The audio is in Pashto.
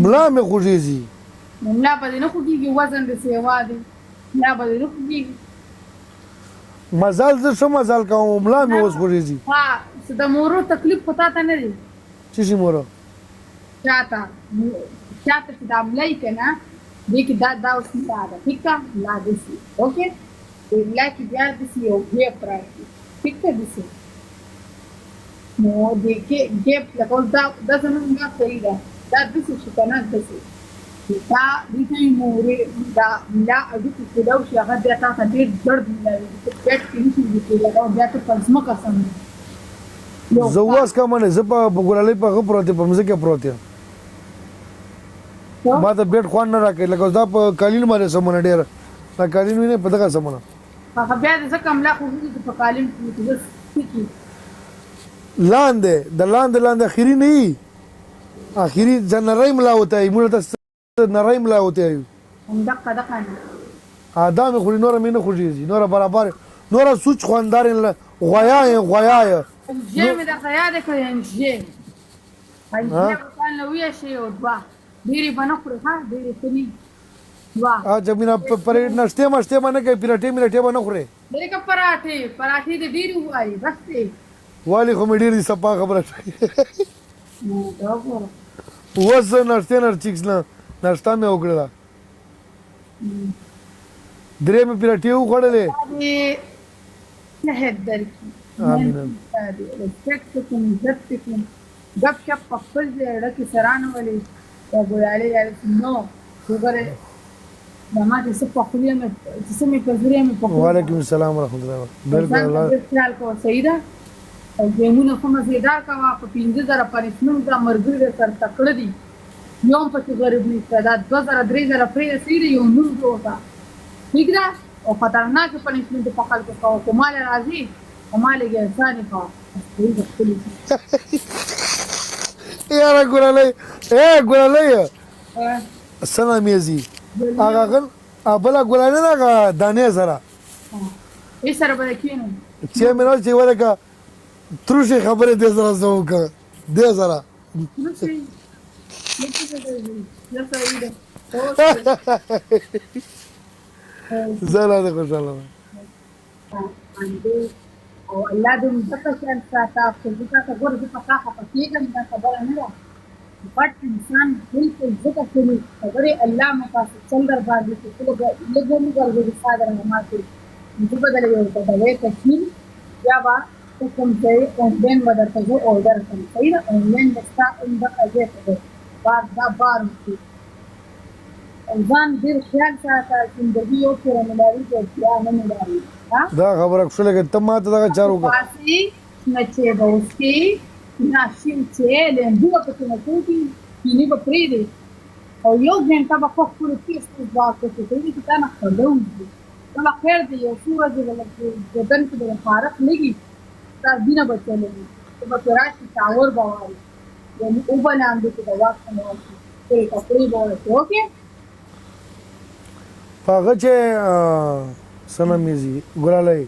ملا مې خوږېږي. ملا به دې نه خوږېږي، وزن دې سیوا دی، ملا به دې نه خوږېږي. مزال زه ښه مزال کوم، ملا مې اوس خوږېږي. ها څه د مورو تکلیف خو تا ته نه دی؟ څه شي مورو؟ چاته چې دا ملا یې که نه دې کې دا اوس ملا ده، ټیک ده؟ ملا داسې اوکې، دې ملا کې بیا داسې یو ګیپ راشي، ټیک ده؟ داسې نو دې ګیپ لکه اوس دا زموږ ملا صحیح ده، دا داسې شي که نه داسې دا دې ته یې مورې دا ملا هډوکي کېدو شي هغه بیا تا ته ډېر درد ملاوي پیټ کې نه شي کېدلی بیا ته په ځمکه سمدي. زه اوس کوم نه، زه په ګورالۍ په هغه پروت یم، په مځکه پروت یم. ما ته بیټ خوند نه راکوي، لکه دا په قالین باندې سمونه ډېره دا قالین وینې په دغه سمونه هغه بیا د ځکه ملا خوږېږي چې په قالین کې زه سکي لاندې د لاندې اخري نه وي، اخري ځان نری ملا ہوتا ہے، موږ ته نری ملا ہوتا ہے همدقه دقه نه دا مې خوري، نوره مې نه خوږېږي، نوره برابر نوره سوچ خواندار غویا انجې مې درته یاده کړې انجې انجې به تاله وویشي او دوه ډېرې به نه خورې ښه ډېرې ښه دي دوه جمینه پرې نشتې مشتې به نه کوي، پیرټې میرټې به نه خورې لکه پراټې دې ډېرې ووایي بس دی والي خو مې ډېر دي صفا خبره دا وګوره اوس زه نشتې نرچیکس نه ناشته مې وکړله، درې مې پیرټې وخوړلې. صحت درکړي، آمین رسپیکټ وکړم، عزت وکړم، ګپ شپ په خپل ځای اړه کې سرانه ولې دا ګلالۍ نو وګورئ زما چې څه پخلی مې چې څه مې په زړه مې پخلی. وعلیکم السلام ورحمت الله بالکل الله خیال کوه صحیح ده او ګیمونه خو مزېدار کوه په 5000 پنشمنټ دا مرګري در سره تکړه دي یو هم پکې غریب نشته دا 2000 3000 پرېږده صحیح ده یو نوم جوړ کړه ٹھیک ده او خطرناک پنشمنټ په خلکو کوه که مال راځي او مال یې انساني کوه یاره ګلالۍ ګلالۍ سلام یزي هغه غل بله ګلالۍ ده هغه دانې سره یې سره به کښېنم چې مې نه چې ولکه تروشې خبرې دې سره زه وکړه دې سره زه لا دې خوشحاله یم او الله دې مځکه شان ساته خو زه تاته ګوره زه په تا خفه کېږم دا خبره نه ده بټ انسان بالکل ځکه کوي خبرې الله مقاصد چل در باندې چې کله لږ هم وګرځېږي ستا د رحمات زه به دله یو دوايي تشکیل بیا به ته کوم ځای آنلاین به درته زه اورډر کړم صحیح ده آنلاین به ستا همدغه ځای ته دی بار دا بار وکړي ځان ډېر خیال ساته زندګي یو پوره ملاوي دی بیا نه ملاوي دا خبره کښه لګه ته ما ته دغه چار وکړه پاسې نچې به وڅښې ناشیم څې لیمبو به پکې نڅوکي چیني به پرېږدې او یو ګنټه به خوښ پورې تېز تېز باد پکې کوي چې تا نه خوله وځي چلو خیر دی یو څو ورځې به بدن کې به فارق لګي ستا وینه به چلوي ته به پرې راشي شاور به وایي یعنې اوبه لاندې کې به واچوم پرې کپړې به ورسې اوکې په هغه چې سلام یزي ګلالۍ